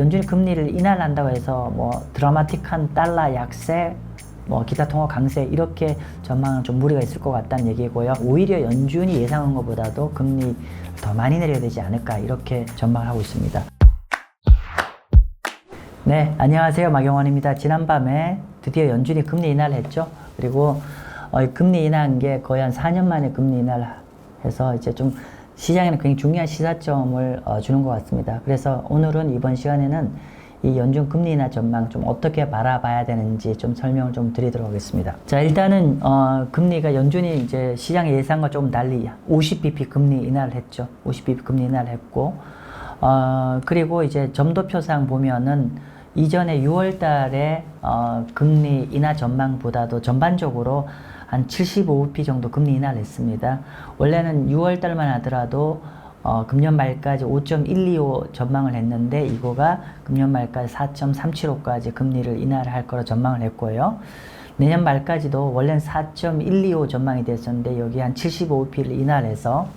연준이 금리를 인하한다고 해서 뭐 드라마틱한 달러 약세, 뭐 기타 통화 강세 이렇게 전망은 좀 무리가 있을 것 같다는 얘기고요. 오히려 연준이 예상한 것보다도 금리 더 많이 내려야 되지 않을까 이렇게 전망을 하고 있습니다. 네, 안녕하세요. 마경원입니다. 지난밤에 드디어 연준이 금리 인하를 했죠. 그리고 금리 인하한 게 거의 한 4년 만에 금리 인하를 해서 이제 좀 시장에는 굉장히 중요한 시사점을 주는 것 같습니다. 그래서 오늘은 이번 시간에는 이 연준 금리 인하 전망 좀 어떻게 바라봐야 되는지 좀 설명을 좀 드리도록 하겠습니다. 자, 일단은 금리가 연준이 이제 시장의 예상과 조금 달리 50bp 금리 인하를 했죠. 50bp 금리 인하를 했고 그리고 이제 점도표상 보면은 이전에 6월 달에 금리 인하 전망보다도 전반적으로 한 75bp 정도 금리 인하를 했습니다. 원래는 6월 달만 하더라도 금년 말까지 5.125 전망을 했는데 이거가 금년 말까지 4.375까지 금리를 인하를 할 거로 전망을 했고요. 내년 말까지도 원래는 4.125 전망이 됐었는데 여기 한 75bp를 인하를 해서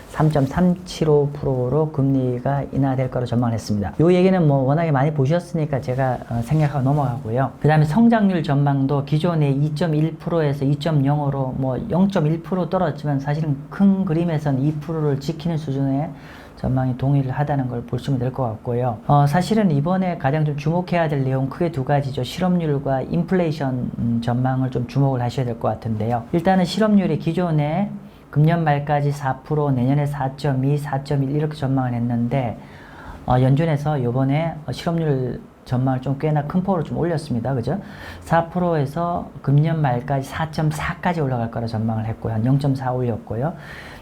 3.375%로 금리가 인하될 거로 전망을 했습니다. 이 얘기는 뭐 워낙에 많이 보셨으니까 제가 생략하고 넘어가고요. 그 다음에 성장률 전망도 기존의 2.1%에서 2.0으로 뭐 0.1% 떨어졌지만 사실은 큰 그림에서는 2%를 지키는 수준의 전망이 동의를 하다는 걸 보시면 될 것 같고요. 사실은 이번에 가장 좀 주목해야 될 내용 크게 두 가지죠. 실업률과 인플레이션 전망을 좀 주목을 하셔야 될 것 같은데요. 일단은 실업률이 기존에 금년 말까지 4%, 내년에 4.2, 4.1 이렇게 전망을 했는데 연준에서 이번에 실업률 전망을 좀 꽤나 큰 폭으로 좀 올렸습니다. 그죠? 4%에서 금년 말까지 4.4까지 올라갈 거라 전망을 했고요. 한 0.4 올렸고요.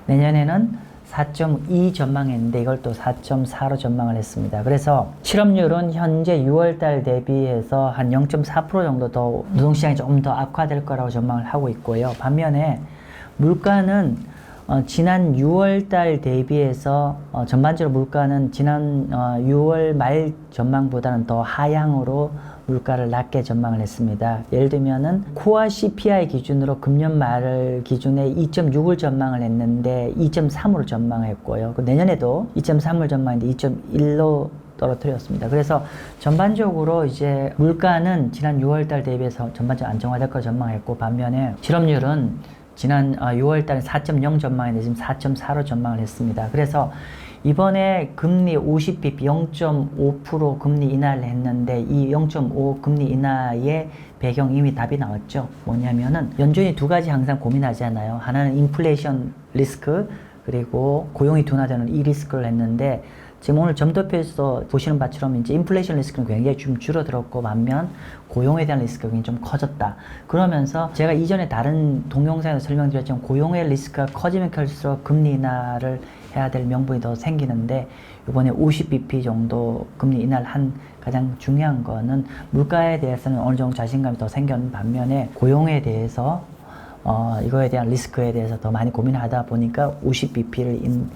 내년에는 4.2 전망했는데 이걸 또 4.4로 전망을 했습니다. 그래서 실업률은 현재 6월달 대비해서 한 0.4% 정도 더 노동시장이 조금 더 악화될 거라고 전망을 하고 있고요. 반면에 물가는 지난 6월달 대비해서 전반적으로 물가는 지난 6월 말 전망보다는 더 하향으로 물가를 낮게 전망을 했습니다. 예를 들면은 코어 CPI 기준으로 금년 말 기준에 2.6을 전망을 했는데 2.3으로 전망을 했고요. 내년에도 2.3을 전망했는데 2.1로 떨어뜨렸습니다. 그래서 전반적으로 이제 물가는 지난 6월달 대비해서 전반적으로 안정화될 거 전망했고 반면에 실업률은 지난 6월달에 4.0 전망했는데 지금 4.4로 전망을 했습니다. 그래서 이번에 금리 50bp 0.5% 금리 인하를 했는데 이 0.5 금리 인하의 배경 이미 답이 나왔죠. 뭐냐면은 연준이 두 가지 항상 고민하잖아요. 하나는 인플레이션 리스크 그리고 고용이 둔화되는 이 리스크를 했는데 지금 오늘 점도표에서 보시는 바처럼 이제 인플레이션 리스크는 굉장히 좀 줄어들었고 반면 고용에 대한 리스크가 굉장히 좀 커졌다. 그러면서 제가 이전에 다른 동영상에서 설명드렸지만 고용의 리스크가 커지면 클수록 금리 인하를 해야 될 명분이 더 생기는데 이번에 50bp 정도 금리 인하를 한 가장 중요한 거는 물가에 대해서는 어느 정도 자신감이 더 생겼는 반면에 고용에 대해서 이거에 대한 리스크에 대해서 더 많이 고민하다 보니까 50bp를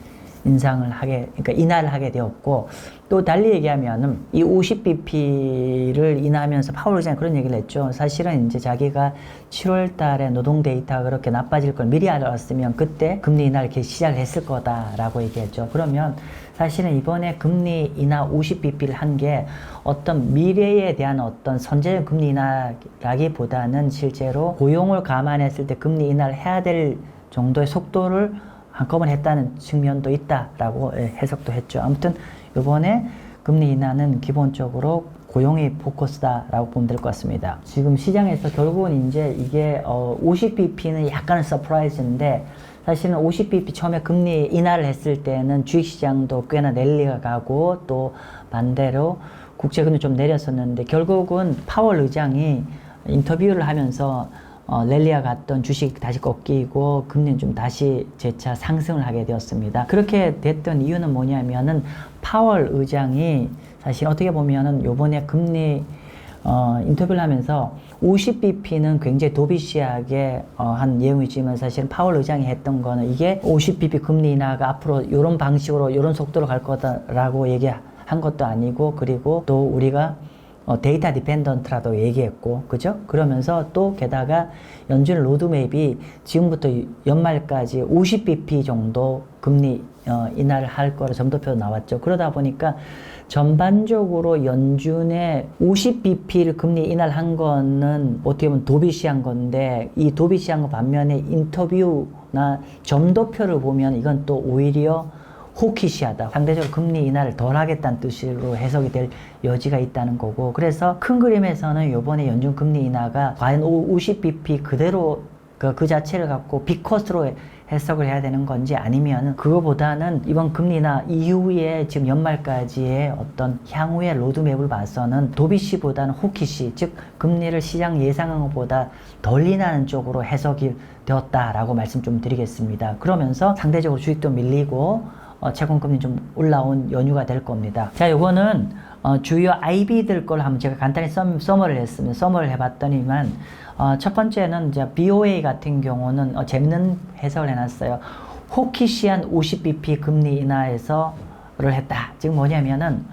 그러니까 인하를 하게 되었고, 또 달리 얘기하면은 이 50bp를 인하하면서 파월 의장이 그런 얘기를 했죠. 사실은 이제 자기가 7월 달에 노동 데이터가 그렇게 나빠질 걸 미리 알았으면 그때 금리 인하를 이렇게 시작을 했을 거다라고 얘기했죠. 그러면 사실은 이번에 금리 인하 50bp를 한 게 어떤 미래에 대한 어떤 선제적 금리 인하라기보다는 실제로 고용을 감안했을 때 금리 인하를 해야 될 정도의 속도를 한꺼번에 했다는 측면도 있다라고 해석도 했죠. 아무튼 이번에 금리 인하는 기본적으로 고용이 포커스다라고 보면 될 것 같습니다. 지금 시장에서 결국은 이제 이게 50bp는 약간은 서프라이즈인데 사실은 50bp 처음에 금리 인하를 했을 때는 주식시장도 꽤나 랠리가 가고 또 반대로 국채금리 좀 내렸었는데 결국은 파월 의장이 인터뷰를 하면서 랠리가 갔던 주식 다시 꺾이고 금리는 좀 다시 재차 상승을 하게 되었습니다. 그렇게 됐던 이유는 뭐냐면은 파월 의장이 사실 어떻게 보면은 요번에 금리 인터뷰를 하면서 50bp는 굉장히 도비시하게 한 내용이지만 사실 파월 의장이 했던 거는 이게 50bp 금리 인하가 앞으로 이런 방식으로 이런 속도로 갈 거다라고 얘기한 것도 아니고 그리고 또 우리가 데이터 디펜던트라도 얘기했고, 그죠? 그러면서 또 게다가 연준 로드맵이 지금부터 연말까지 50bp 정도 금리 인하를 할 거로 점도표 나왔죠. 그러다 보니까 전반적으로 연준의 50bp를 금리 인하를 한 거는 어떻게 보면 도비시한 건데, 이 도비시한 거 반면에 인터뷰나 점도표를 보면 이건 또 오히려 호키시하다. 상대적으로 금리 인하를 덜 하겠다는 뜻으로 해석이 될 여지가 있다는 거고, 그래서 큰 그림에서는 이번에 연준 금리 인하가 과연 50bp 그대로 그 자체를 갖고 빅컷으로 해석을 해야 되는 건지, 아니면 그거보다는 이번 금리 인하 이후에 지금 연말까지의 어떤 향후의 로드맵을 봐서는 도비시보다는 호키시, 즉 금리를 시장 예상한 것보다 덜 인하는 쪽으로 해석이 되었다라고 말씀 좀 드리겠습니다. 그러면서 상대적으로 주식도 밀리고 채권금리 좀 올라온 연휴가 될 겁니다. 자, 요거는 주요 IB들 걸 한번 제가 간단히 서머를 했습니다. 서머를 해봤더니만 첫 번째는 이제 BOA 같은 경우는 재밌는 해석을 해놨어요. 호키시한 50bp 금리 인하에서를 했다. 지금 뭐냐면은,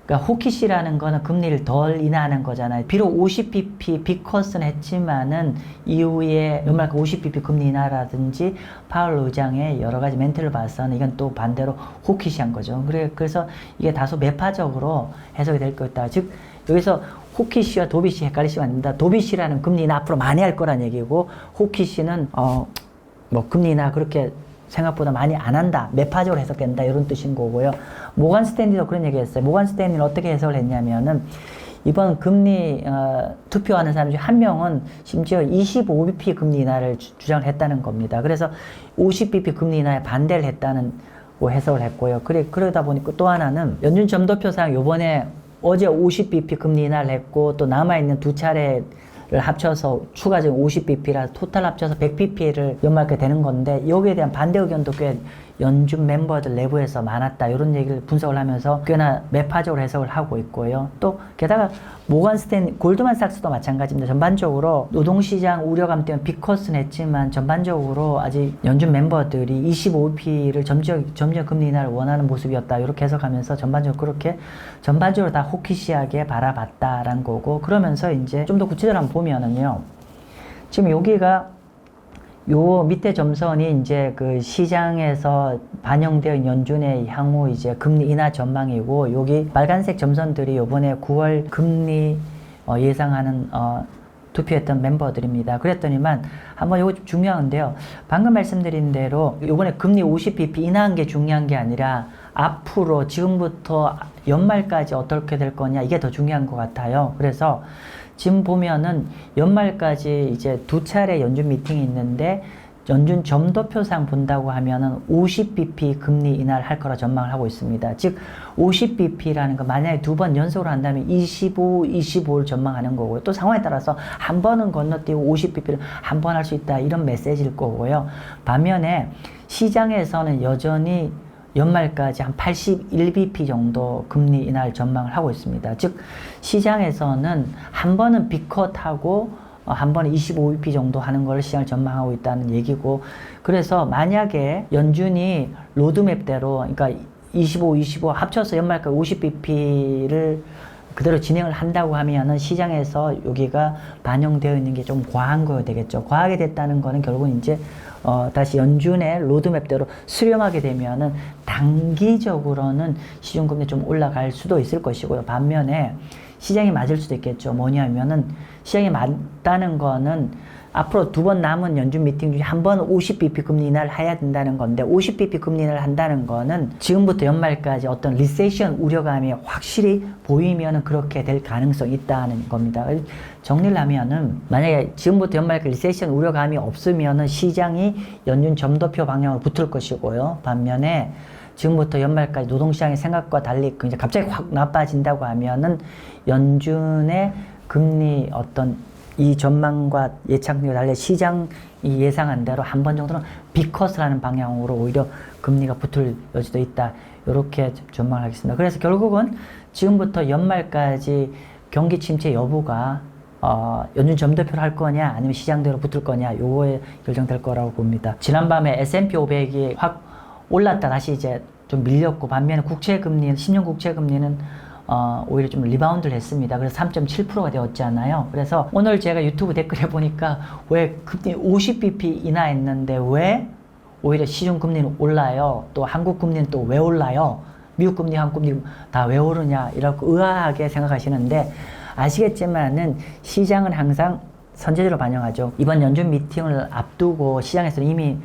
그러니까 호키시라는 거는 금리를 덜 인하하는 거잖아요. 비록 50bp 빅컷은 했지만은 이후에 연말까 50bp 금리 인하라든지 파월 의장의 여러 가지 멘트를 봐서는 이건 또 반대로 호키시한 거죠. 그래서 이게 다소 매파적으로 해석이 될 거다. 즉 여기서 호키시와 도비시 헷갈리시면 안 된다. 도비시라는 금리 인하 앞으로 많이 할 거란 얘기고, 호키시는 뭐 금리 인하 그렇게 생각보다 많이 안 한다, 매파적으로 해석된다, 이런 뜻인 거고요. 모건 스탠리도 그런 얘기 했어요. 모건 스탠리는 어떻게 해석을 했냐면은, 이번 금리 투표하는 사람 중에 한 명은 심지어 25bp 금리 인하를 주장을 했다는 겁니다. 그래서 50bp 금리 인하에 반대를 했다는 해석을 했고요. 그러다 보니까 또 하나는 연준 점도표상 요번에 어제 50bp 금리 인하를 했고, 또 남아있는 두 차례 합쳐서 추가적인 50bp라 토탈 합쳐서 100bp를 연말께 되는 건데, 여기에 대한 반대 의견도 꽤 연준 멤버들 내부에서 많았다, 이런 얘기를 분석을 하면서 꽤나 매파적으로 해석을 하고 있고요. 또 게다가 골드만삭스도 마찬가지입니다. 전반적으로 노동시장 우려감 때문에 빅컷은 했지만 전반적으로 아직 연준 멤버들이 25bp를 점점 금리 인하를 원하는 모습이었다, 이렇게 해석하면서 전반적으로 다 호키시하게 바라봤다라는 거고, 그러면서 이제 좀 더 구체적으로 한번 보면은요, 지금 여기가 요 밑에 점선이 이제 그 시장에서 반영되어 연준의 향후 이제 금리 인하 전망이고, 여기 빨간색 점선들이 요번에 9월 금리 예상하는 투표했던 멤버들입니다. 그랬더니만 한번 요거 좀 중요한데요. 방금 말씀드린 대로 요번에 금리 50bp 인하한 게 중요한 게 아니라 앞으로 지금부터 연말까지 어떻게 될 거냐, 이게 더 중요한 것 같아요. 그래서 지금 보면은 연말까지 이제 두 차례 연준 미팅이 있는데, 연준 점도표상 본다고 하면은 50bp 금리 인하를 할 거라 전망을 하고 있습니다. 즉 50bp라는 거 만약에 두 번 연속으로 한다면 25를 전망하는 거고요. 또 상황에 따라서 한 번은 건너뛰고 50bp를 한 번 할 수 있다, 이런 메시지일 거고요. 반면에 시장에서는 여전히 연말까지 한 81bp 정도 금리 인하를 전망을 하고 있습니다. 즉 시장에서는 한 번은 빅컷하고 한 번에 25bp 정도 하는 걸 시장을 전망하고 있다는 얘기고, 그래서 만약에 연준이 로드맵대로, 그러니까 25 합쳐서 연말까지 50bp를 그대로 진행을 한다고 하면은 시장에서 여기가 반영되어 있는 게 좀 과한 거 되겠죠. 과하게 됐다는 거는 결국은 이제 다시 연준의 로드맵대로 수렴하게 되면은 단기적으로는 시중금리 좀 올라갈 수도 있을 것이고요. 반면에 시장이 맞을 수도 있겠죠. 뭐냐면은 시장이 맞다는 거는 앞으로 두 번 남은 연준 미팅 중에 한 번은 50bp 금리 인하를 해야 된다는 건데, 50bp 금리 인하를 한다는 거는 지금부터 연말까지 어떤 리세션 우려감이 확실히 보이면은 그렇게 될 가능성이 있다는 겁니다. 정리를 하면은 만약에 지금부터 연말까지 리세션 우려감이 없으면은 시장이 연준 점도표 방향으로 붙을 것이고요. 반면에 지금부터 연말까지 노동시장의 생각과 달리 이제 갑자기 확 나빠진다고 하면은 연준의 금리 어떤 이 전망과 예측과 달리 시장이 예상한 대로 한 번 정도는 빅컷을 하는 방향으로 오히려 금리가 붙을 여지도 있다, 이렇게 전망을 하겠습니다. 그래서 결국은 지금부터 연말까지 경기 침체 여부가 연준 점도표를 할 거냐 아니면 시장대로 붙을 거냐, 요거에 결정될 거라고 봅니다. 지난밤에 S&P 500이 확 올랐다 다시 이제 좀 밀렸고, 반면에 국채금리는 10년 국채금리는 오히려 좀 리바운드를 했습니다. 그래서 3.7%가 되었잖아요. 그래서 오늘 제가 유튜브 댓글에 보니까 왜 금리 50bp 인하했는데 왜 오히려 시중 금리는 올라요? 또 한국 금리는 또 왜 올라요? 미국 금리, 한국 금리 다 왜 오르냐? 이렇게 의아하게 생각하시는데 아시겠지만은 시장은 항상 선제적으로 반영하죠. 이번 연준 미팅을 앞두고 시장에서는 이미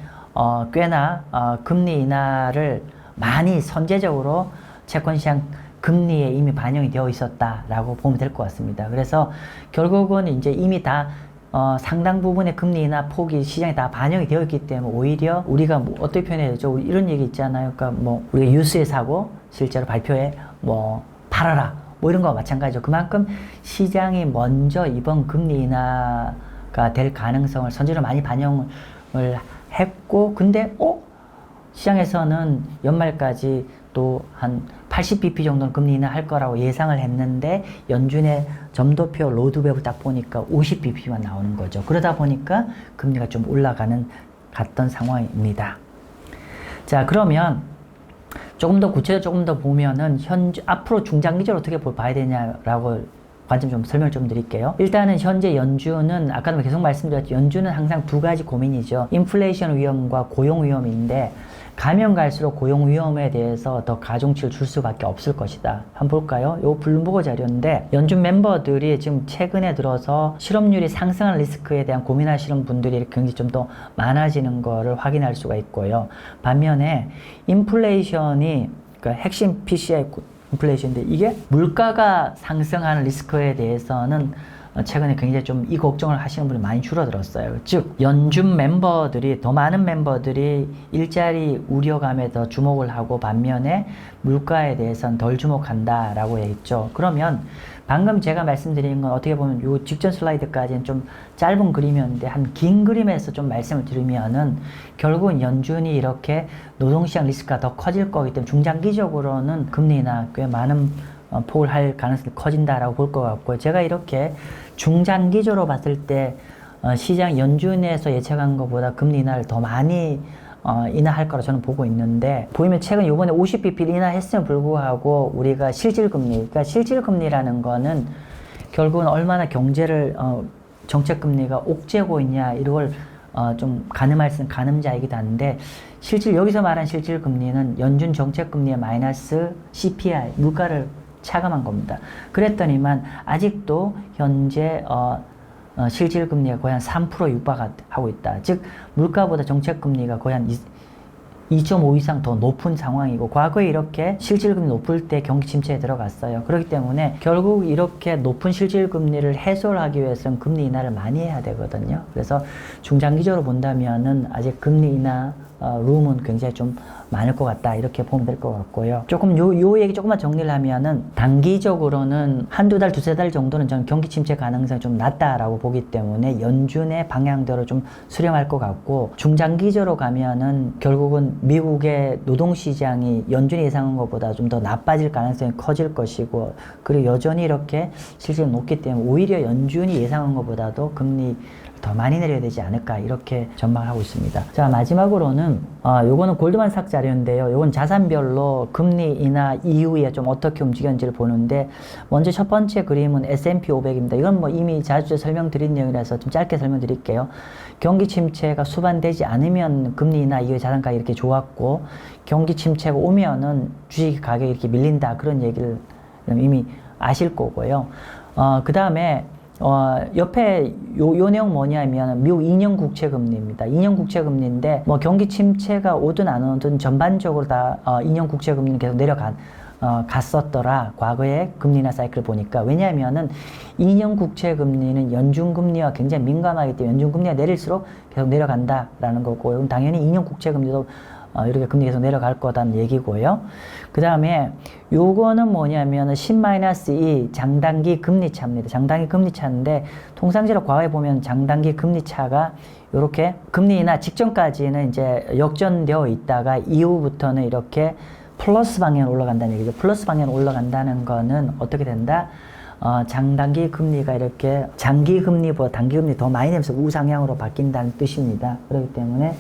꽤나 금리 인하를 많이 선제적으로 채권시장 금리에 이미 반영이 되어 있었다라고 보면 될 것 같습니다. 그래서 결국은 이제 이미 다 상당 부분의 금리 인하 폭이 시장에 다 반영이 되어 있기 때문에 오히려 우리가 뭐 어떻게 표현해야 되죠? 이런 얘기 있잖아요. 그러니까 뭐 우리가 뉴스에 사고 실제로 발표에 뭐 팔아라 뭐 이런 거와 마찬가지죠. 그만큼 시장이 먼저 이번 금리 인하가 될 가능성을 선제적으로 많이 반영을 했고 근데 시장에서는 연말까지 또 한 80bp 정도는 금리 인하할 거라고 예상을 했는데 연준의 점도표 로드맵을 딱 보니까 50bp만 나오는 거죠. 그러다 보니까 금리가 좀 올라갔던 상황입니다. 자, 그러면 조금 더 구체적으로 조금 더 보면은 앞으로 중장기적으로 어떻게 봐야 되냐라고 관점 좀 설명 좀 드릴게요. 일단은 현재 연준은 아까도 계속 말씀드렸죠. 연준은 항상 두 가지 고민이죠. 인플레이션 위험과 고용 위험인데 가면 갈수록 고용 위험에 대해서 더 가중치를 줄 수밖에 없을 것이다. 한번 볼까요? 요 블룸버그 자료인데 연준 멤버들이 지금 최근에 들어서 실업률이 상승할 리스크에 대한 고민하시는 분들이 굉장히 좀 더 많아지는 거를 확인할 수가 있고요. 반면에 인플레이션이 그러니까 핵심 PCI 인플레이션인데 이게 물가가 상승하는 리스크에 대해서는 최근에 굉장히 좀 이 걱정을 하시는 분이 많이 줄어들었어요. 즉 연준 멤버들이 더 많은 멤버들이 일자리 우려감에 더 주목을 하고 반면에 물가에 대해서는 덜 주목한다라고 했죠. 그러면 방금 제가 말씀드린 건 어떻게 보면 요 직전 슬라이드까지는 좀 짧은 그림이었는데 한 긴 그림에서 좀 말씀을 드리면은 결국은 연준이 이렇게 노동시장 리스크가 더 커질 거기 때문에 중장기적으로는 금리나 꽤 많은 폭을 할 가능성이 커진다라고 볼 것 같고요. 제가 이렇게 중장기적으로 봤을 때 시장 연준에서 예측한 것보다 금리 인하를 더 많이 인하할 거라 저는 보고 있는데 보이면 최근 요번에 50bp 인하했음에 불구하고 우리가 실질금리 그러니까 실질금리라는 거는 결국은 얼마나 경제를 정책금리가 옥죄고 있냐 이걸 좀 가늠할 수 있는 가늠자이기도 한데 실질 여기서 말한 실질금리는 연준 정책금리의 마이너스 CPI 물가를 차감한 겁니다. 그랬더니만 아직도 현재 실질금리가 거의 한 3% 육박하고 있다. 즉 물가보다 정책금리가 거의 한 2.5 이상 더 높은 상황이고 과거에 이렇게 실질금리 높을 때 경기 침체에 들어갔어요. 그렇기 때문에 결국 이렇게 높은 실질금리를 해소를 하기 위해서는 금리 인하를 많이 해야 되거든요. 그래서 중장기적으로 본다면은 아직 금리 인하 룸은 굉장히 좀 많을 것 같다 이렇게 보면 될 것 같고요. 조금 요 얘기 조금만 정리를 하면은 단기적으로는 한두 달, 두세 달 정도는 저는 경기 침체 가능성이 좀 낮다라고 보기 때문에 연준의 방향대로 좀 수렴할 것 같고 중장기적으로 가면은 결국은 미국의 노동시장이 연준이 예상한 것보다 좀 더 나빠질 가능성이 커질 것이고 그리고 여전히 이렇게 실질이 높기 때문에 오히려 연준이 예상한 것보다도 금리 더 많이 내려야 되지 않을까 이렇게 전망하고 있습니다. 자 마지막으로는 요거는 골드만삭스 자료인데요. 요건 자산별로 금리 인하 이후에 좀 어떻게 움직였는지를 보는데 먼저 첫 번째 그림은 S&P 500입니다. 이건 뭐 이미 자주 설명드린 내용이라서 좀 짧게 설명드릴게요. 경기 침체가 수반되지 않으면 금리 인하 이후에 자산 가격이 이렇게 좋았고 경기 침체가 오면은 주식 가격이 이렇게 밀린다 그런 얘기를 이미 아실 거고요. 그 다음에 옆에 요 내용 뭐냐면 미국 2년 국채 금리입니다. 2년 국채 금리인데 뭐 경기 침체가 오든 안 오든 전반적으로 다 2년 국채 금리는 계속 갔었더라. 과거의 금리나 사이클을 보니까. 왜냐하면은 2년 국채 금리는 연준 금리와 굉장히 민감하기 때문에 연준 금리가 내릴수록 계속 내려간다라는 거고, 이건 당연히 2년 국채 금리도 이렇게 금리 계속 내려갈 거다는 얘기고요. 그 다음에 요거는 뭐냐면 10-2 장단기 금리 차입니다. 장단기 금리 차인데 통상적으로 과거에 보면 장단기 금리 차가 요렇게 금리 인하 직전까지는 이제 역전되어 있다가 이후부터는 이렇게 플러스 방향으로 올라간다는 얘기죠. 플러스 방향으로 올라간다는 거는 어떻게 된다? 장단기 금리가 이렇게 장기 금리보다 단기 금리 더 많이 내면서 우상향으로 바뀐다는 뜻입니다. 그렇기 때문에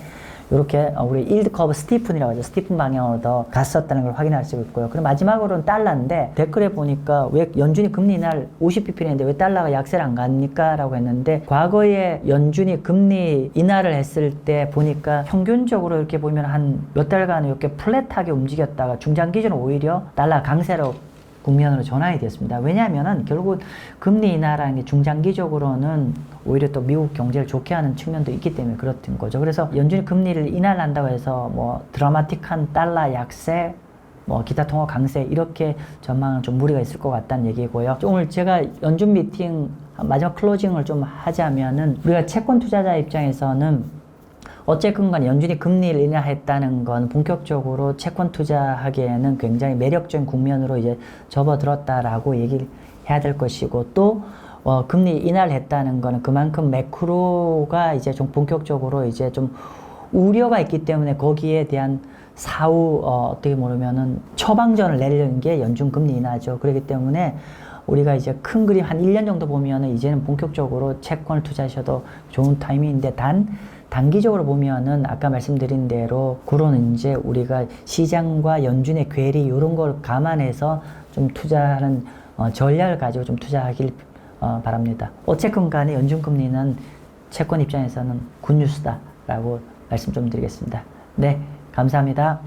이렇게 우리 일드 커브 스티픈이라고 하죠. 스티픈 방향으로 더 갔었다는 걸 확인할 수 있고요. 그럼 마지막으로는 달러인데 댓글에 보니까 왜 연준이 금리 인하를 50bp인데 왜 달러가 약세를 안 갑니까? 라고 했는데 과거에 연준이 금리 인하를 했을 때 보니까 평균적으로 이렇게 보면 한 몇 달간 이렇게 플랫하게 움직였다가 중장기적으로 오히려 달러 강세로 국면으로 전환이 됐습니다. 왜냐하면은 결국 금리 인하라는 게 중장기적으로는 오히려 또 미국 경제를 좋게 하는 측면도 있기 때문에 그렇던 거죠. 그래서 연준이 금리를 인하를 한다고 해서 뭐 드라마틱한 달러 약세, 뭐 기타 통화 강세 이렇게 전망은 좀 무리가 있을 것 같다는 얘기고요. 오늘 제가 연준 미팅 마지막 클로징을 좀 하자면은 우리가 채권 투자자 입장에서는 어쨌건 간에 연준이 금리를 인하했다는 건 본격적으로 채권 투자하기에는 굉장히 매력적인 국면으로 이제 접어들었다라고 얘기를 해야 될 것이고 또 금리 인하를 했다는 거는 그만큼 매크로가 이제 좀 본격적으로 이제 좀 우려가 있기 때문에 거기에 대한 사후 어떻게 보면은 처방전을 내리는 게 연준 금리 인하죠. 그렇기 때문에 우리가 이제 큰 그림 한 1년 정도 보면은 이제는 본격적으로 채권을 투자하셔도 좋은 타이밍인데 단기적으로 보면은 아까 말씀드린 대로 그런 이제 우리가 시장과 연준의 괴리 이런 걸 감안해서 좀 투자하는 전략을 가지고 좀 투자하길 바랍니다. 어쨌건 간에 연준 금리는 채권 입장에서는 굿뉴스다라고 말씀 좀 드리겠습니다. 네, 감사합니다.